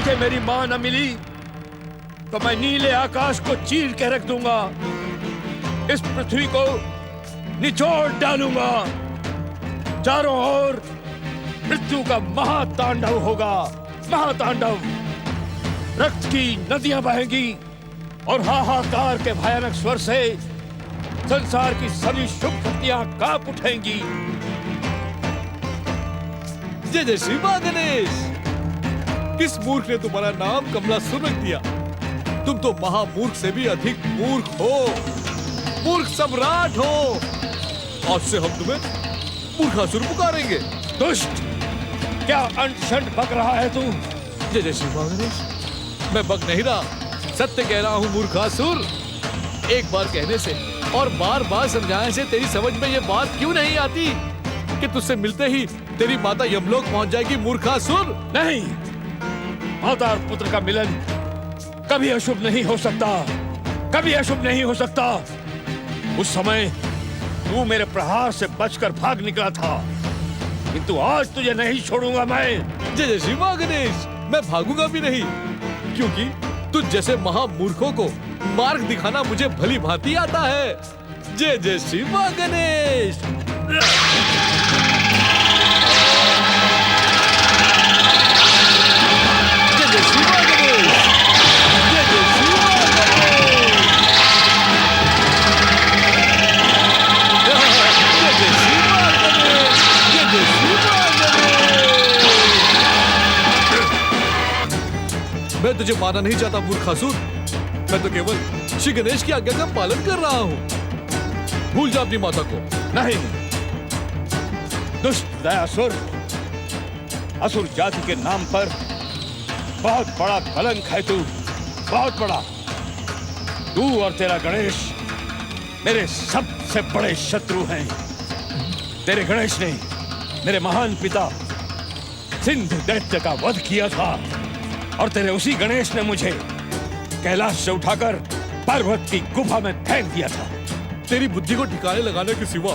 आंखें मेरी मां न मिली तो मैं नीले आकाश को चीर के रख दूंगा, इस पृथ्वी को निचोड़ डालूंगा। चारों ओर मृत्यु का महातांडव होगा, महातांडव। रक्त की नदियां बहेंगी और हाहाकार के भयानक स्वर से संसार की सभी शुभ शक्तियां कांप उठेंगी। जय जय श्री मां गणेश। किस मूर्ख ने तुम्हारा नाम कमलासुर रख दिया? तुम तो महामूर्ख से भी अधिक मूर्ख हो, मूर्ख सम्राट हो। आज से हम तुम्हें मूर्खासुर पुकारेंगे। दुष्ट, क्या अनशन बक रहा है तू? जय जय श्री मां गणेश। मैं बक नहीं रहा, सत्य कह रहा हूँ मूर्खासुर। एक बार कहने से और बार बार समझाने से तेरी समझ में ये बात क्यों नहीं आती कि तुझसे मिलते ही तेरी माता यमलोक पहुंच जाएगी मूर्खासुर? नहीं, माता और पुत्र का मिलन कभी अशुभ नहीं हो सकता, कभी अशुभ नहीं हो सकता। उस समय तू मेरे प्रहार से बचकर भाग निकला था, किंतु आज तुझे नहीं छोड़ूंगा मैं। जय जय श्री मां गणेश। मैं भागूंगा भी नहीं, क्योंकि तुझ जैसे महामूर्खों को मार्ग दिखाना मुझे भली भांति आता है। जय जय श्री मां गणेश। जय जय श्री मां गणेश। जय जय श्री मां गणेश। जय जय श्री मां गणेश। जय जय श्री मां गणेश। मैं तुझे मारना नहीं चाहता मूर्खासुर, मैं तो केवल श्री गणेश की आज्ञा का पालन कर रहा हूँ। भूल जा अपनी माता को। नहीं, दुष्ट दयासुर, असुर जाति के नाम पर बहुत बड़ा कलंक है तू, बहुत बड़ा। तू और तेरा गणेश मेरे सबसे बड़े शत्रु हैं। तेरे गणेश ने मेरे महान पिता सिंधु दैत्य का वध किया था और तेरे उसी गणेश ने मुझे कैलाश से उठाकर पर्वत की गुफा में फेंक दिया था। तेरी बुद्धि को ठिकाने लगाने के सिवा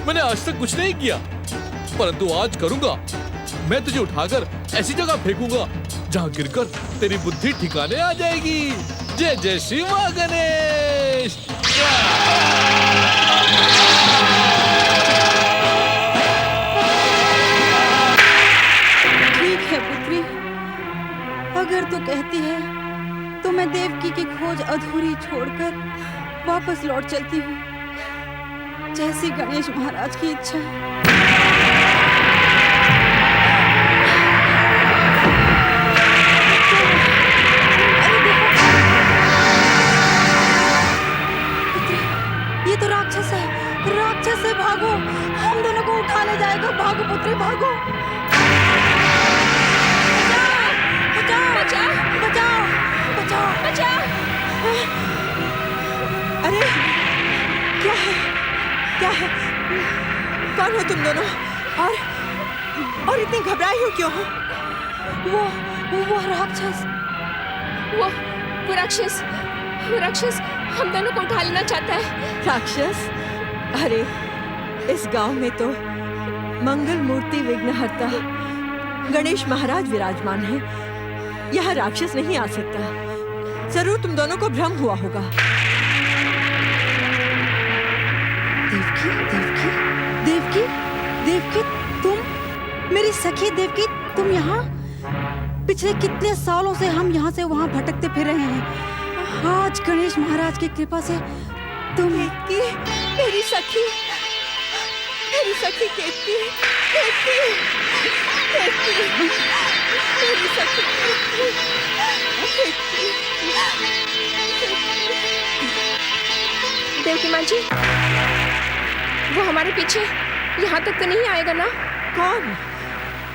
मैंने आज तक कुछ नहीं किया, परंतु आज करूंगा। मैं तुझे उठाकर ऐसी जगह फेंकूंगा जहां गिरकर तेरी बुद्धि ठिकाने आ जाएगी। जय जय श्री मां गणेश। ठीक है पुत्री, अगर तू कहती है तो मैं देवकी की खोज अधूरी छोड़कर वापस लौट चलती हूँ, जैसी गणेश महाराज की इच्छा। पुत्री, ये तो राक्षस है, राक्षस है। भागो, हम दोनों को उठा ले जाएगा। भागो पुत्री, भागो। बचाओ, बचाओ, बचाओ, बचाओ। अरे क्या है, क्या है? कौन हो तुम दोनों? और इतनी घबराई हो क्यों हो? वो राक्षस, वो राक्षस हम दोनों को उठा लेना चाहता है। राक्षस? अरे इस गांव में तो मंगल मूर्ति विघ्नहर्ता गणेश महाराज विराजमान है। यह राक्षस नहीं आ सकता। जरूर तुम दोनों को भ्रम हुआ होगा। देवकी, देवकी, देवकी, देवकी, तुम मेरी सखी देवकी, तुम यहाँ? पिछले कितने सालों से हम यहाँ से वहाँ भटकते फिर रहे हैं। आज गणेश महाराज की कृपा से तुम। केतकी, मेरी सखी केतकी, केतकी, केतकी, मेरी सखी केतकी। देवकी माँ जी, वो हमारे पीछे यहाँ तक तो नहीं आएगा ना? कौन?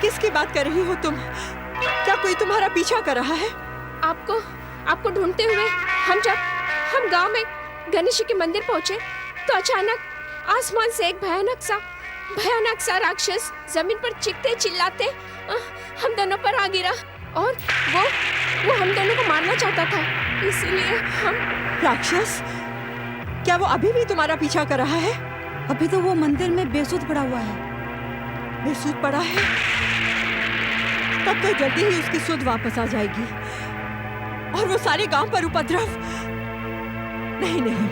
किसकी बात कर रही हो तुम? क्या कोई तुम्हारा पीछा कर रहा है? आपको ढूंढते हुए हम गांव में गणेश जी के मंदिर पहुंचे तो अचानक आसमान से एक भयानक सा राक्षस जमीन पर चीखते चिल्लाते हम दोनों पर आ गिरा और वो हम दोनों को मारना चाहता था। इसीलिए हम। राक्षस? क्या वो अभी भी तुम्हारा पीछा कर रहा है? अभी तो वो मंदिर में बेसुध पड़ा हुआ है। बेसुध पड़ा है? तब तो जल्दी ही उसकी सुध वापस आ जाएगी और वो सारे गांव पर उपद्रव। नहीं नहीं,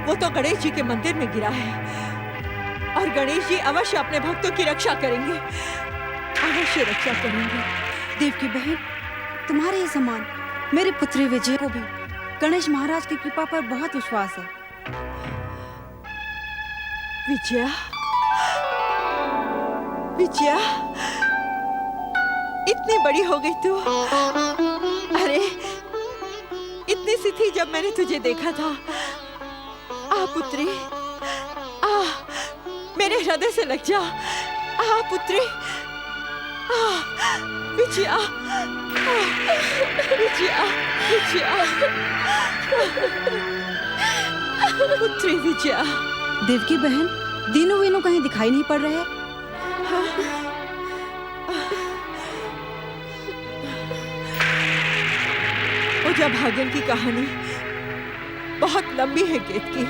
वो तो गणेश जी के मंदिर में गिरा है और गणेश जी अवश्य अपने भक्तों की रक्षा करेंगे, अवश्य रक्षा करेंगे। देवकी बहन, तुम्हारे ही समान मेरे पुत्री विजय को भी गणेश महाराज की कृपा पर बहुत विश्वास है। विजया, विजया, इतनी बड़ी हो गई तू। अरे इतनी सी थी जब मैंने तुझे देखा था। आ पुत्री, आ मेरे हृदय से लग जा। आ पुत्री, आ विजया, विजया, विजया, पुत्री विजया। देवकी बहन, दीनू वीनू कहीं दिखाई नहीं पड़ रहे? ओझा भागन की कहानी बहुत लंबी है केतकी।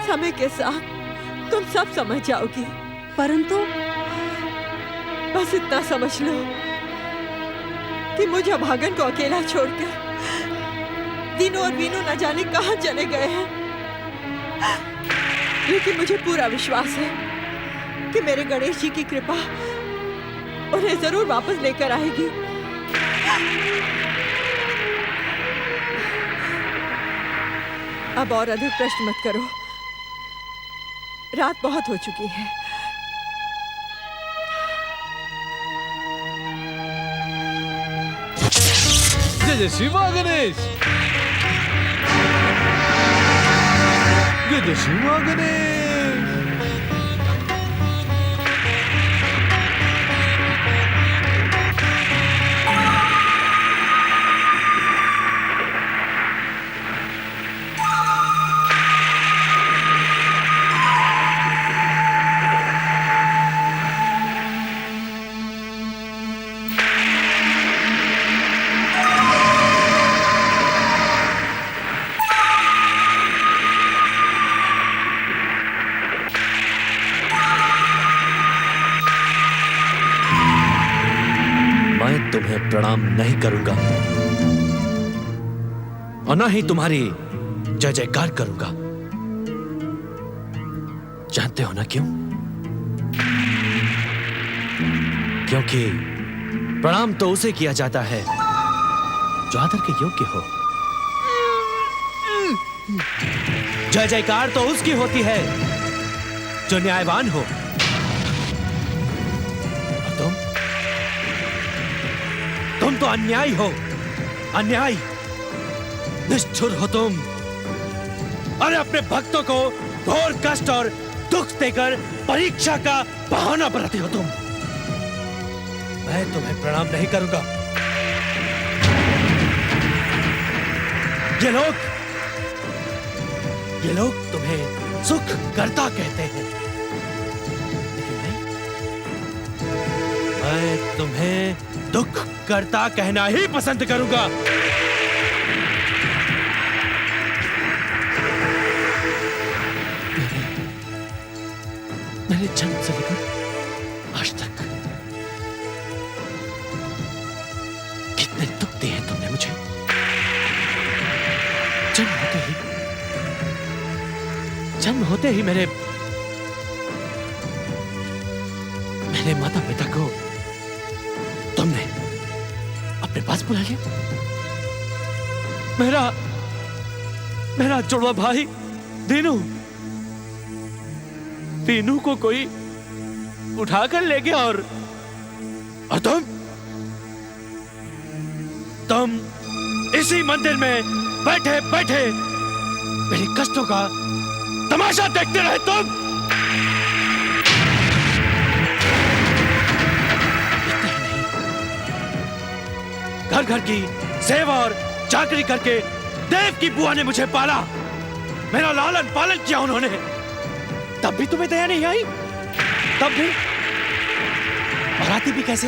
समय के साथ तुम सब समझ जाओगी। परंतु बस इतना समझ लो कि मुझे भागन को अकेला छोड़कर दीनू और वीनू न जाने कहां चले गए हैं। लेकिन मुझे पूरा विश्वास है कि मेरे गणेश जी की कृपा उन्हें जरूर वापस लेकर आएगी। अब और अधिक प्रश्न मत करो, रात बहुत हो चुकी है। जय जय श्री मां गणेश, जय जय श्री मां गणेश। तुम्हें प्रणाम नहीं करूंगा और ना ही तुम्हारी जय जयकार करूंगा। जानते हो ना क्यों? क्योंकि प्रणाम तो उसे किया जाता है जो आदर के योग्य हो। जय जयकार तो उसकी होती है जो न्यायवान हो। और तुम तो अन्यायी हो, अन्यायी, निष्ठुर हो तुम। अरे अपने भक्तों को घोर कष्ट और दुख देकर परीक्षा का बहाना बनाती हो तुम। मैं तुम्हें प्रणाम नहीं करूंगा। ये लोग तुम्हें सुख करता कहते हैं, लेकिन मैं तुम्हें दुख करता कहना ही पसंद करूंगा। मेरे जन्म से लेकर आज तक कितने दुख दिए हैं तुमने मुझे। जन्म होते ही मेरे माता पिता को तुमने अपने पास बुला लिया। मेरा जुड़वा भाई दीनू को कोई उठाकर ले गया और तुम इसी मंदिर में बैठे बैठे मेरे कष्टों का तमाशा देखते रहे तुम। घर घर की सेवा और चाकरी करके देव की बुआ ने मुझे पाला, मेरा लालन पालन किया उन्होंने। तब भी तुम्हें दया नहीं आई? तब भी? और आती भी कैसे?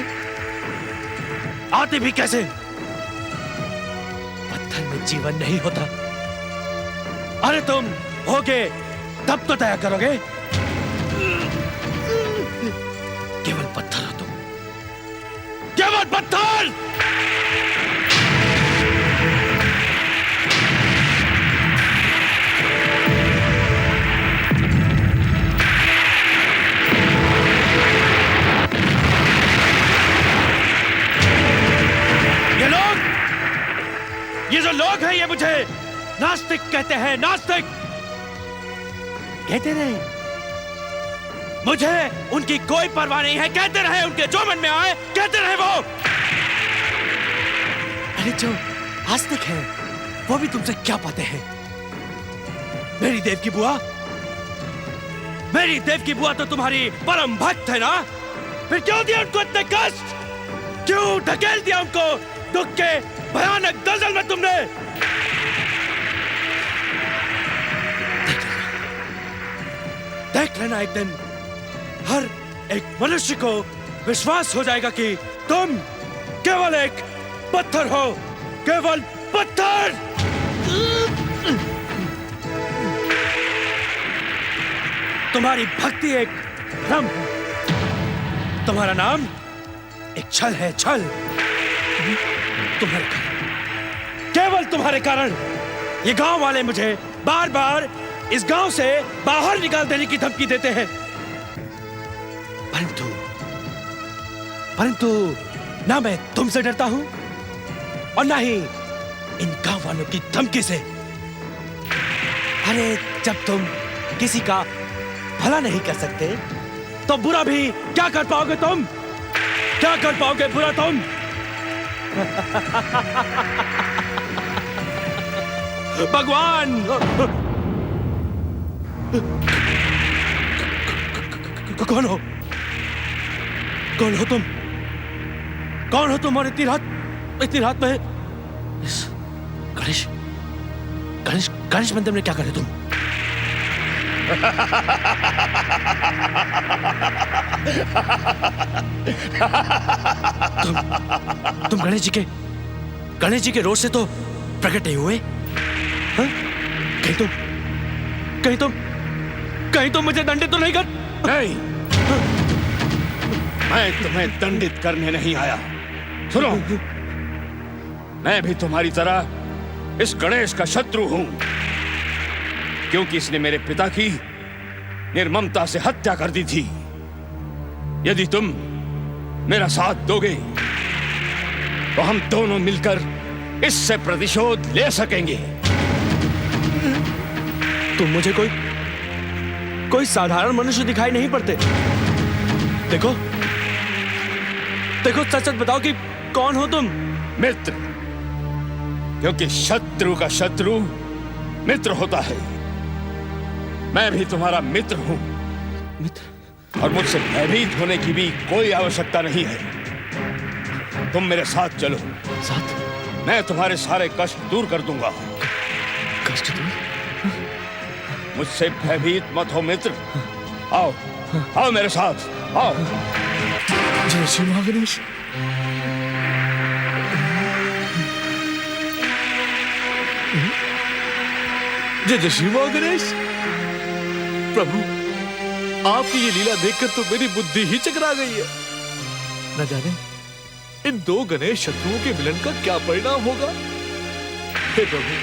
आती भी कैसे? पत्थर में जीवन नहीं होता। अरे तुम होगे तब तो दया करोगे। केवल पत्थर हो तुम, फोड़ पत्थर। ये जो लोग हैं ये मुझे नास्तिक कहते हैं, नास्तिक कहते रहे। मुझे उनकी कोई परवाह नहीं है, कहते रहे, उनके जो मन में आए कहते रहे वो। अरे जो आस्तिक है वो भी तुमसे क्या पाते हैं? मेरी देव की बुआ, मेरी देव की बुआ तो तुम्हारी परम भक्त है ना? फिर क्यों दिया उनको इतने कष्ट? क्यों ढकेल दिया उनको दुख के भयानक दलदल में तुमने? देख लेना एक दिन हर एक मनुष्य को विश्वास हो जाएगा कि तुम केवल एक पत्थर हो, केवल पत्थर। तुम्हारी भक्ति एक भ्रम है, तुम्हारा नाम एक छल है, छल। तुम्हारे कारण, केवल तुम्हारे कारण ये गांव वाले मुझे बार बार इस गांव से बाहर निकाल देने की धमकी देते हैं। परंतु ना मैं तुमसे डरता हूं और ना ही इन गांव वालों की धमकी से। अरे जब तुम किसी का भला नहीं कर सकते तो बुरा भी क्या कर पाओगे तुम? क्या कर पाओगे बुरा तुम? भगवान! कौन हो? कौन हो तुम? कौन हो तुम? और इतनी रात में इस गणेश मंदिर में क्या कर रहे तुम? तुम गणेश जी के रोष से तो प्रकट नहीं हुए? हाँ? कहीं तुम मुझे दंडित तो नहीं कर? नहीं, मैं तुम्हें दंडित करने नहीं आया। सुनो, मैं भी तुम्हारी तरह इस गणेश का शत्रु हूं, क्योंकि इसने मेरे पिता की निर्ममता से हत्या कर दी थी। यदि तुम मेरा साथ दोगे तो हम दोनों मिलकर इससे प्रतिशोध ले सकेंगे। तुम मुझे कोई साधारण मनुष्य दिखाई नहीं पड़ते। देखो सच बताओ कि कौन हो तुम? मित्र, क्योंकि शत्रु का शत्रु मित्र होता है। मैं भी तुम्हारा मित्र हूं। मित्र? और मुझसे भयभीत होने की भी कोई आवश्यकता नहीं है। तुम मेरे साथ चलो। साथ? मैं तुम्हारे सारे कष्ट दूर कर दूंगा। कष्ट दूर? मुझसे भयभीत मत हो मित्र। आओ मेरे साथ, आओ। जय श्री महागणेश। जय श्री महागणेश। प्रभु, आपकी ये लीला देखकर तो मेरी बुद्धि ही चकरा गई है। न जाने इन दो गणेश शत्रुओं के मिलन का क्या परिणाम होगा। हे प्रभु,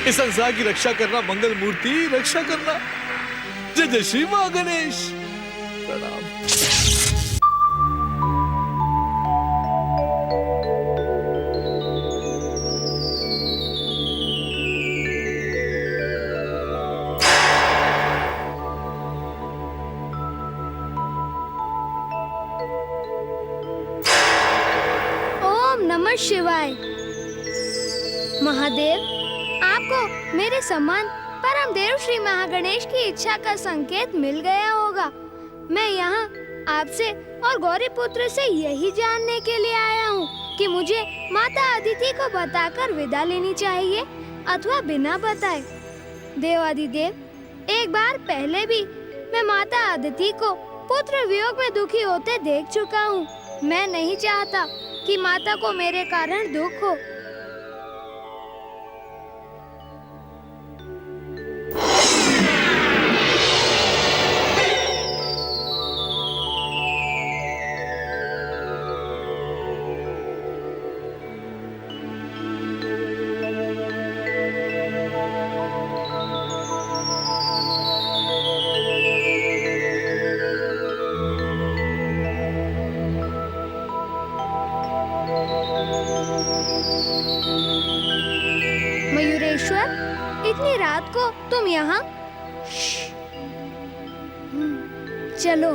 इस संसार की रक्षा करना, मंगल मूर्ति रक्षा करना। जय श्री महागणेश। प्रणाम। नमः शिवाय। महादेव, आपको मेरे सम्मान परम देव श्री महागणेश की इच्छा का संकेत मिल गया होगा। मैं यहाँ आपसे और गौरी पुत्र से यही जानने के लिए आया हूँ कि मुझे माता अदिति को बताकर विदा लेनी चाहिए अथवा बिना बताए। देवादिदेव, एक बार पहले भी मैं माता अदिति को पुत्र वियोग में दुखी होते देख चुका हूँ। मैं नहीं चाहता कि माता को मेरे कारण दुख हो। मयूरेश्वर, इतनी रात को तुम यहाँ? चलो।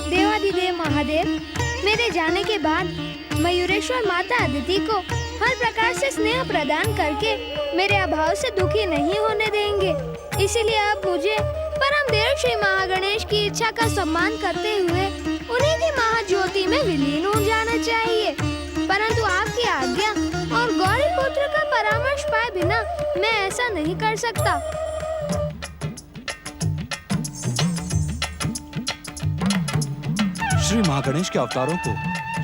देवाधिदेव महादेव, मेरे जाने के बाद मयूरेश्वर माता अदिति को हर प्रकार से स्नेह प्रदान करके मेरे अभाव से दुखी नहीं होने देंगे। इसीलिए आप मुझे परम देव श्री महागणेश की इच्छा का सम्मान करते हुए उन्हीं की महाज्योति में विलीन हो जाना चाहिए। परंतु आपकी आज्ञा और गौरी पुत्र का परामर्श पाए बिना मैं ऐसा नहीं कर सकता। श्री महागणेश के अवतारों को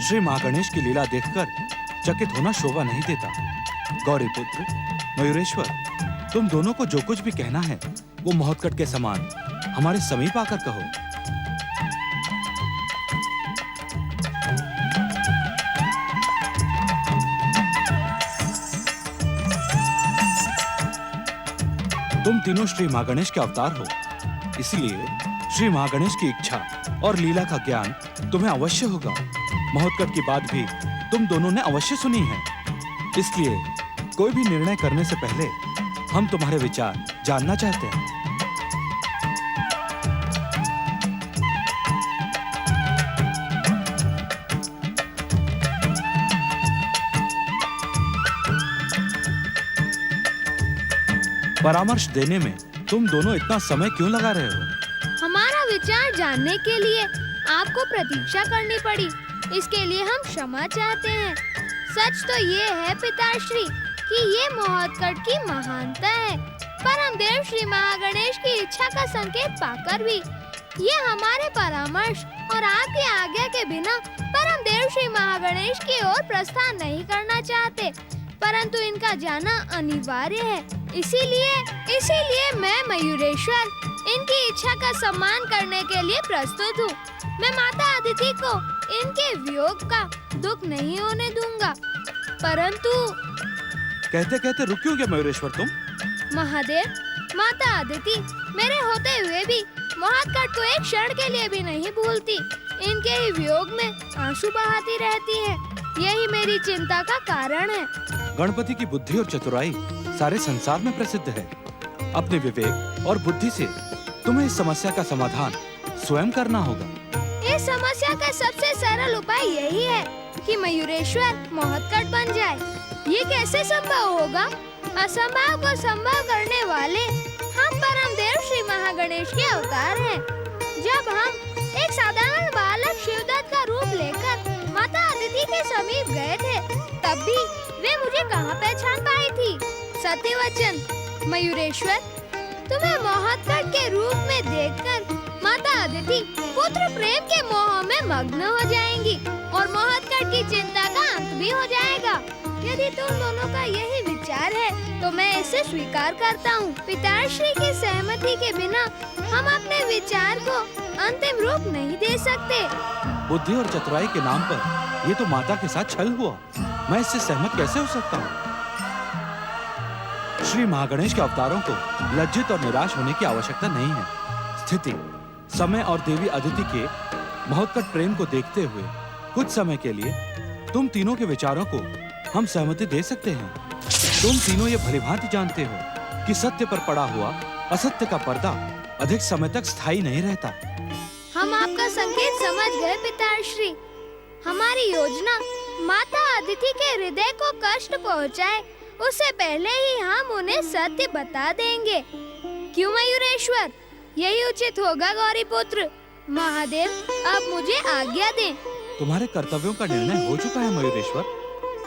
श्री महागणेश की लीला देखकर चकित होना शोभा नहीं देता। गौरी पुत्र, मयूरेश्वर, तुम दोनों को जो कुछ भी कहना है वो महोत्कट के समान हमारे समीप आकर कहो। तुम तीनों श्री महागणेश के अवतार हो, इसलिए श्री महागणेश की इच्छा और लीला का ज्ञान तुम्हें अवश्य होगा। महोत्कट की बात भी तुम दोनों ने अवश्य सुनी है, इसलिए कोई भी निर्णय करने से पहले हम तुम्हारे विचार जानना चाहते हैं। परामर्श देने में तुम दोनों इतना समय क्यों लगा रहे हो? हमारा विचार जानने के लिए आपको प्रतीक्षा करनी पड़ी, इसके लिए हम क्षमा चाहते हैं। सच तो ये है पिताश्री कि ये महोत्कट की महानता है। परम देव श्री महागणेश की इच्छा का संकेत पाकर भी ये हमारे परामर्श और आपकी आज्ञा के बिना परम देव श्री महागणेश की ओर प्रस्थान नहीं करना चाहते, परंतु इनका जाना अनिवार्य है। इसीलिए मैं मयूरेश्वर इनकी इच्छा का सम्मान करने के लिए प्रस्तुत हूँ। मैं माता अदिति को इनके वियोग का दुख नहीं होने दूंगा। परंतु कहते कहते रुक क्यों गए मयूरेश्वर तुम? महादेव, माता अदिति मेरे होते हुए भी महोत्कट को एक क्षण के लिए भी नहीं भूलती। इनके ही वियोग में आंसू बहाती रहती है। यही मेरी चिंता का कारण है। गणपति की बुद्धि और चतुराई सारे संसार में प्रसिद्ध है। अपने विवेक और बुद्धि से तुम्हें इस समस्या का समाधान स्वयं करना होगा। इस समस्या का सबसे सरल उपाय यही है कि मयूरेश्वर महोत्कट बन जाए। ये कैसे संभव होगा? असंभव को संभव करने वाले हम परम देव श्री महागणेश के अवतार हैं। जब हम एक साधारण बालक शिवदत्त का रूप लेकर माता अदिति के समीप गए थे, तब भी वे मुझे कहाँ पहचान पाई थी? सत्य वचन मयूरेश्वर, तुम्हें महोत्कट के रूप में देखकर माता अदिति पुत्र प्रेम के मोह में मग्न हो जाएंगी और महोत्कट की चिंता का अंत भी हो जाएगा। यदि तुम दोनों का यही विचार है तो मैं इसे स्वीकार करता हूँ। पिताश्री की सहमति के बिना हम अपने विचार को अंतिम रूप नहीं दे सकते। बुद्धि और चतुराई के नाम पर ये तो माता के साथ छल हुआ। मैं इससे सहमत कैसे हो सकता हूँ? श्री महागणेश के अवतारों को लज्जित और निराश होने की आवश्यकता नहीं है। स्थिति, समय और देवी अदिति के महोत्कट प्रेम को देखते हुए कुछ समय के लिए तुम तीनों के विचारों को हम सहमति दे सकते हैं। तुम तीनों ये भलीभांति जानते हो कि सत्य पर पड़ा हुआ असत्य का पर्दा अधिक समय तक स्थायी नहीं रहता। हम आपका संकेत समझ गए पिताश्री। हमारी योजना माता अदिति के हृदय को कष्ट पहुँचाए उससे पहले ही हम उन्हें सत्य बता देंगे। क्यों मयूरेश्वर? यही उचित होगा गौरी पुत्र। महादेव, अब मुझे आज्ञा दें। तुम्हारे कर्तव्यों का निर्णय हो चुका है मयूरेश्वर।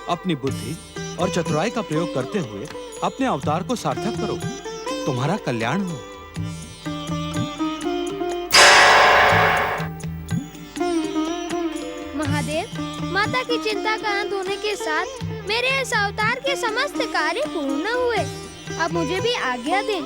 अपनी बुद्धि और चतुराई का प्रयोग करते हुए अपने अवतार को सार्थक करो। तुम्हारा कल्याण हो। महादेव, माता की चिंता का अंत होने के साथ मेरे इस अवतार के समस्त कार्य पूर्ण हुए। अब मुझे भी आज्ञा दें।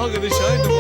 महागणेशाय नमः।